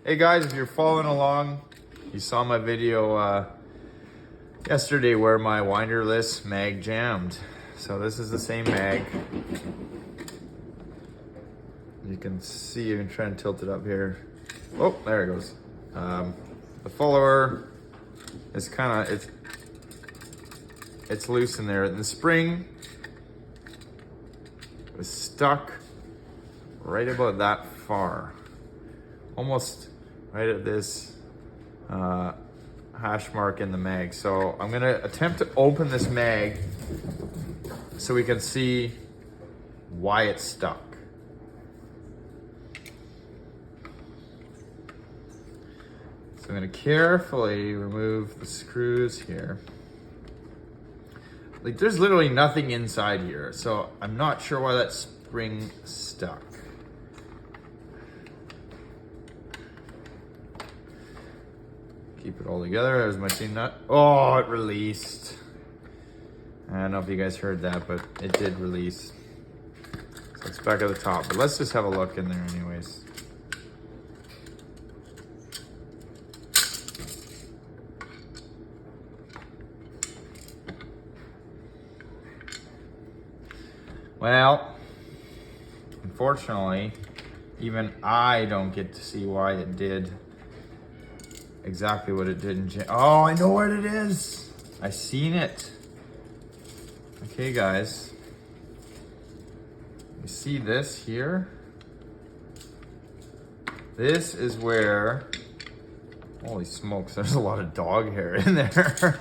Hey guys, if you're following along, you saw my video yesterday where my Winderless mag jammed. So this is the same mag. You can see, you can try and tilt it up here. Oh, there it goes. The follower is kind of, it's loose in there. And the spring is stuck right about that far. Almost right at this hash mark in the mag. So I'm gonna attempt to open this mag so we can see why it's stuck. So I'm gonna carefully remove the screws here. Like there's literally nothing inside here, so I'm not sure why that spring stuck. Keep it all together. There's my T nut. Oh, it released. I don't know if you guys heard that, but it did release. So it's back at the top, but let's just have a look in there anyways. Well, unfortunately, even I don't get to see why it did exactly what it did in oh, I know what it is. I seen it. Okay, guys. You see this here? This is where, holy smokes, there's a lot of dog hair in there.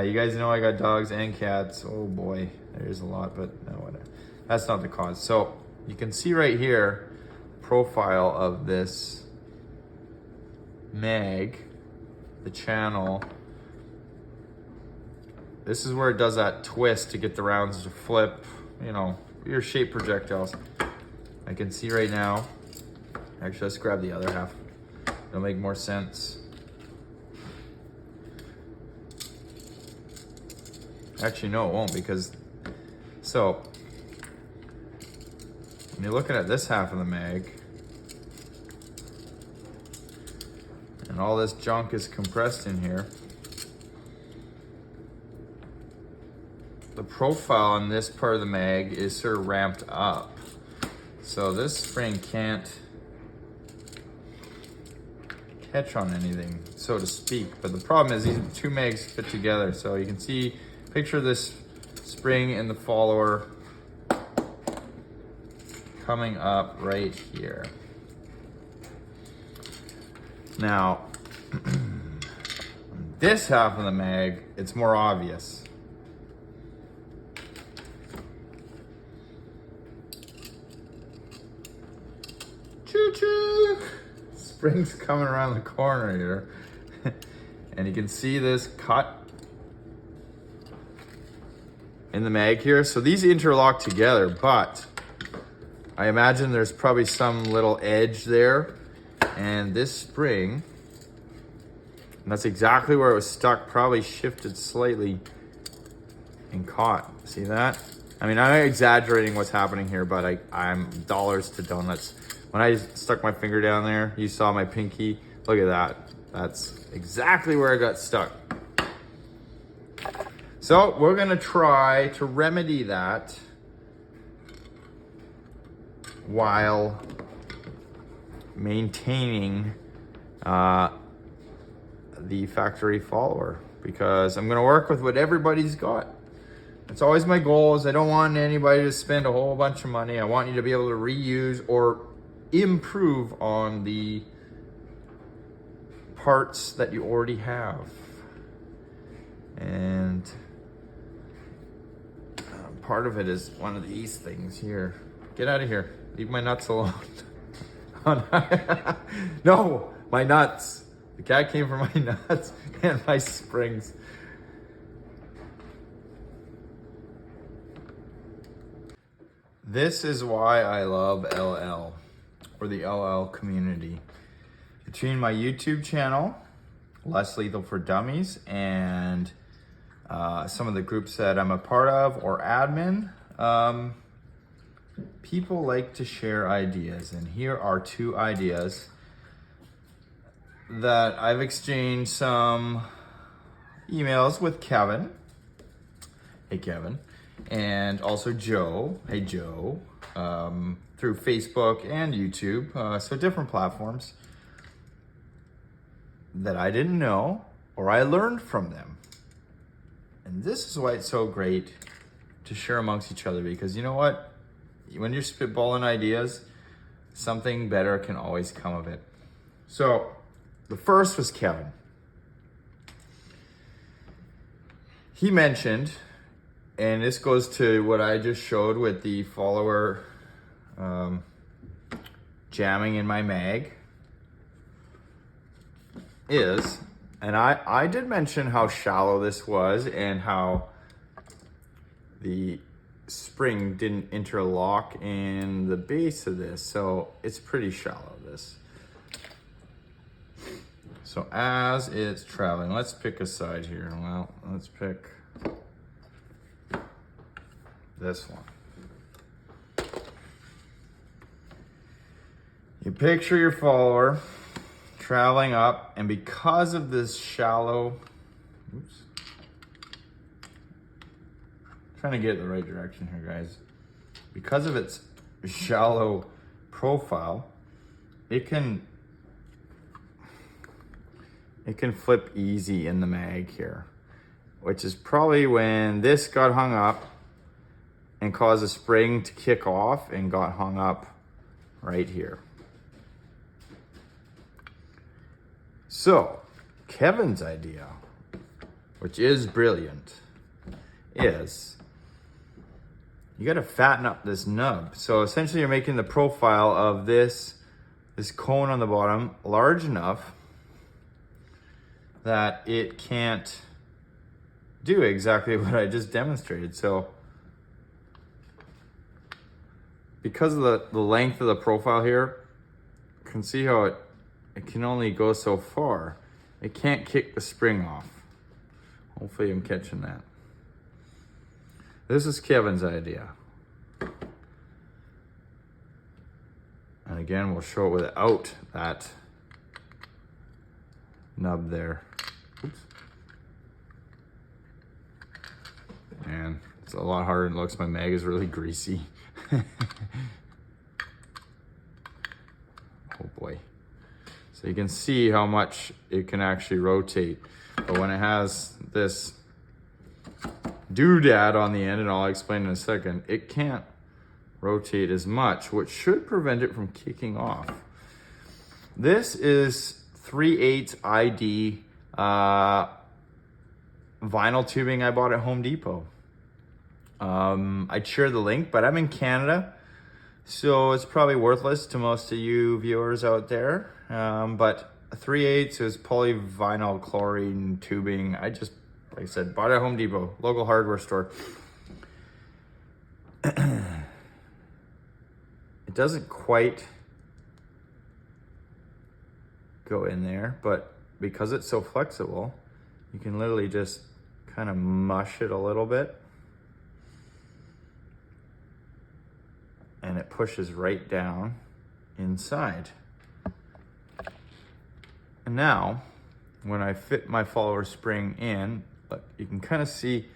You guys know I got dogs and cats. Oh boy, there's a lot, but no, whatever. That's not the cause. So you can see right here, profile of this mag, the channel. This is where it does that twist to get the rounds to flip, you know, your shape projectiles. I can see right now. Actually, let's grab the other half. It'll make more sense. Actually, no, it won't, because so when you're looking at this half of the mag, and all this junk is compressed in here, the profile on this part of the mag is sort of ramped up. So this spring can't catch on anything, so to speak. But the problem is these two mags fit together. So you can see, picture this spring in the follower coming up right here. Now, this half of the mag, it's more obvious. Choo-choo! Spring's coming around the corner here. And you can see this cut in the mag here. So these interlock together, but I imagine there's probably some little edge there. And this spring, and that's exactly where it was stuck, probably shifted slightly and caught. See that? I mean, I'm exaggerating what's happening here, but I'm dollars to donuts. When I stuck my finger down there, you saw my pinky. Look at that. That's exactly where I got stuck. So we're gonna try to remedy that while maintaining the factory follower, because I'm gonna work with what everybody's got. It's always my goal is I don't want anybody to spend a whole bunch of money. I want you to be able to reuse or improve on the parts that you already have. And part of it is one of these things here. Get out of here. Leave my nuts alone. No, my nuts. The cat came for my nuts and my springs. This is why I love LL, or the LL community. Between my YouTube channel, Less Lethal for Dummies, and some of the groups that I'm a part of or admin, people like to share ideas, and here are two ideas that I've exchanged some emails with Kevin. Hey, Kevin. And also Joe. Hey, Joe. Through Facebook and YouTube. So different platforms that I didn't know or I learned from them. And this is why it's so great to share amongst each other, because you know what? When you're spitballing ideas, something better can always come of it. So the first was Kevin. He mentioned, and this goes to what I just showed with the follower jamming in my mag, and I did mention how shallow this was and how the spring didn't interlock in the base of this, so it's pretty shallow, this. So as it's traveling, let's pick a side here. Well, let's pick this one. You picture your follower traveling up, and because of this shallow, trying to get it the right direction here, guys. Because of its shallow profile, it can flip easy in the mag here, which is probably when this got hung up and caused the spring to kick off and got hung up right here. So Kevin's idea, which is brilliant, is you got to fatten up this nub. So essentially you're making the profile of this cone on the bottom large enough that it can't do exactly what I just demonstrated. So because of the length of the profile here, you can see how it can only go so far. It can't kick the spring off. Hopefully I'm catching that. This is Kevin's idea. And again, we'll show it without that nub there. Oops. And it's a lot harder than it looks. My mag is really greasy. Oh boy. So you can see how much it can actually rotate. But when it has this doodad on the end, and I'll explain in a second, it can't rotate as much, which should prevent it from kicking off. This is 3/8 ID vinyl tubing I bought at Home Depot. I'd share the link, but I'm in Canada, so it's probably worthless to most of you viewers out there. But 3/8 is polyvinyl chlorine tubing. I just, like I said, bought it at Home Depot, local hardware store. It doesn't quite go in there, but because it's so flexible, you can literally just kind of mush it a little bit. And it pushes right down inside. And now, when I fit my follower spring in, look, you can kind of see,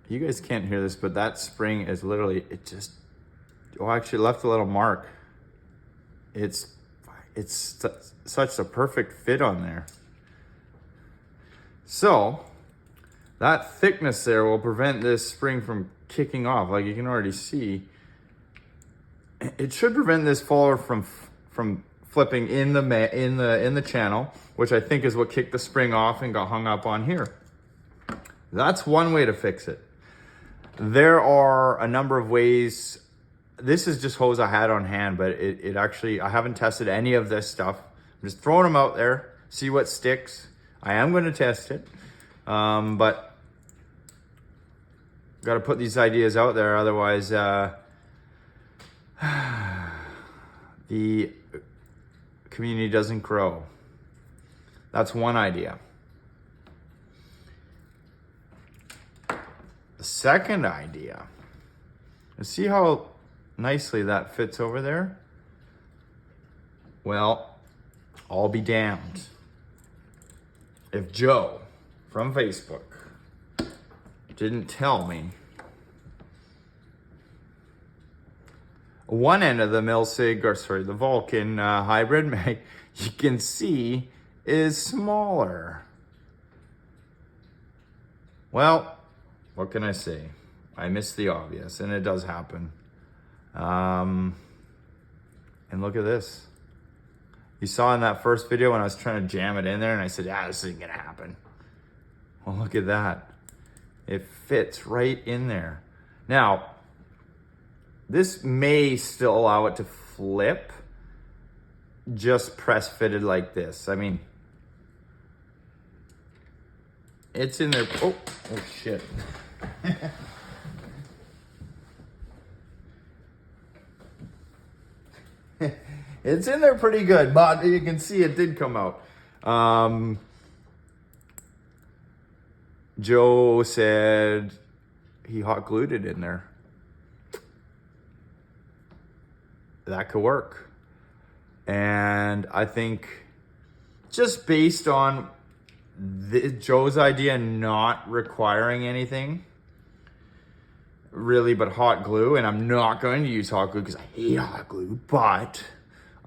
you guys can't hear this, but that spring is literally, actually left a little mark. It's such a perfect fit on there. So, that thickness there will prevent this spring from kicking off. Like you can already see, it should prevent this follower from flipping in the channel, which I think is what kicked the spring off and got hung up on here. That's one way to fix it. There are a number of ways. This is just hose I had on hand, but it actually, I haven't tested any of this stuff. I'm just throwing them out there, see what sticks. I am going to test it, but got to put these ideas out there, otherwise the community doesn't grow. That's one idea. The second idea, see how nicely that fits over there? Well, I'll be damned if Joe from Facebook didn't tell me one end of the Milsig, or sorry, the Valken hybrid mag, you can see is smaller. Well, what can I say? I missed the obvious, and it does happen. And look at this. You saw in that first video when I was trying to jam it in there and I said, yeah, this isn't gonna happen. Well, look at that. It fits right in there. Now, this may still allow it to flip, just press fitted like this. I mean, it's in there. Oh shit. It's in there pretty good, but you can see it did come out. Joe said he hot glued it in there. That could work. And I think just based on Joe's idea not requiring anything really but hot glue, and I'm not going to use hot glue because I hate hot glue, but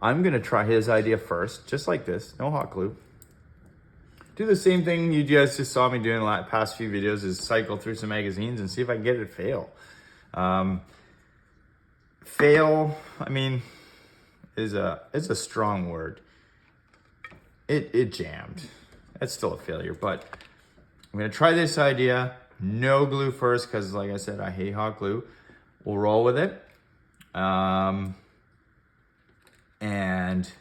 I'm gonna try his idea first, just like this, no hot glue. Do the same thing you guys just saw me doing in the past few videos, is cycle through some magazines and see if I can get it to fail. Fail, I mean, is a strong word. It jammed. That's still a failure, but I'm gonna try this idea. No glue first, because like I said, I hate hot glue. We'll roll with it. And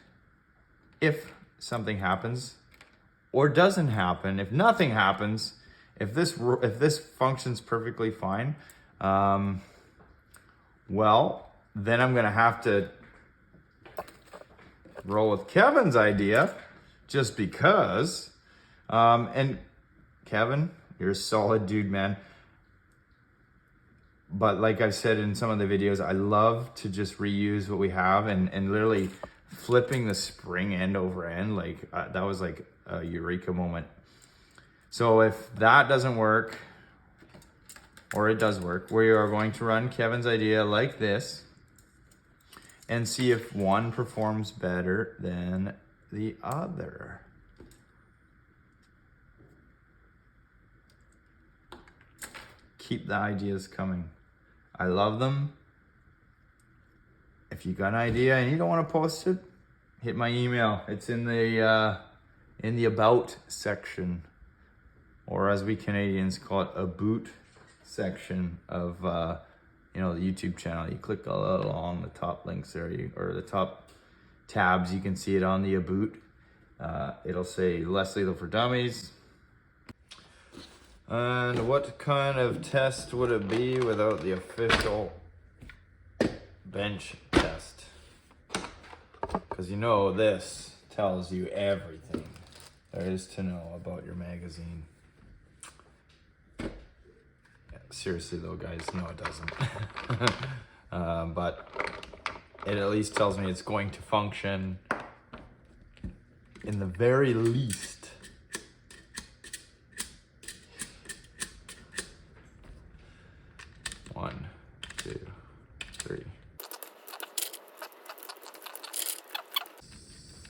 if something happens or doesn't happen, if nothing happens, if this functions perfectly fine, well, then I'm gonna have to roll with Kevin's idea, just because. And Kevin, you're a solid dude, man. But like I've said in some of the videos, I love to just reuse what we have, and literally flipping the spring end over end, like that was like a eureka moment. So if that doesn't work, or it does work, we are going to run Kevin's idea like this and see if one performs better than the other. Keep the ideas coming. I love them. If you got an idea and you don't want to post it, hit my email. It's in the about section, or as we Canadians call it, a boot section of the YouTube channel. You click along the top links there, or the top tabs. You can see it on the about. It'll say Less Lethal for Dummies. And what kind of test would it be without the official bench test? Because this tells you everything there is to know about your magazine. Yeah, seriously though, guys, no it doesn't. But it at least tells me it's going to function in the very least. 1, 2, 3.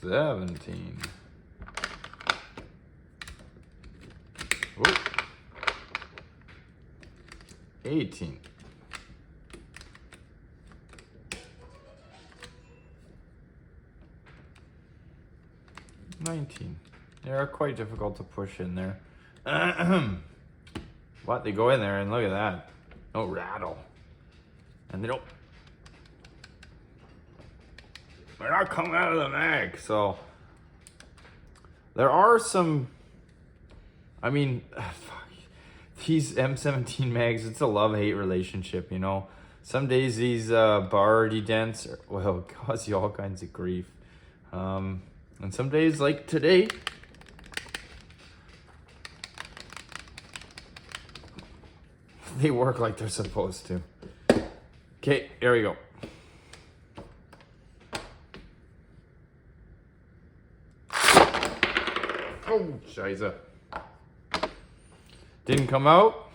17. Whoa. 18. 19. They are quite difficult to push in there. What? They go in there and look at that. No rattle. And they're not coming out of the mag. So there are some, I mean, these M17 mags, it's a love-hate relationship, Some days these bar dedents will cause you all kinds of grief. And some days, like today, they work like they're supposed to. Okay, here we go. Oh, scheiße. Didn't come out.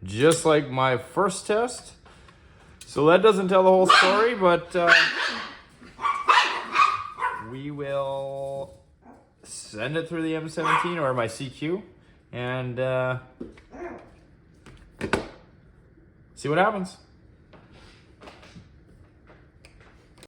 Just like my first test. So that doesn't tell the whole story, but we will send it through the M17 or my CQ and see what happens.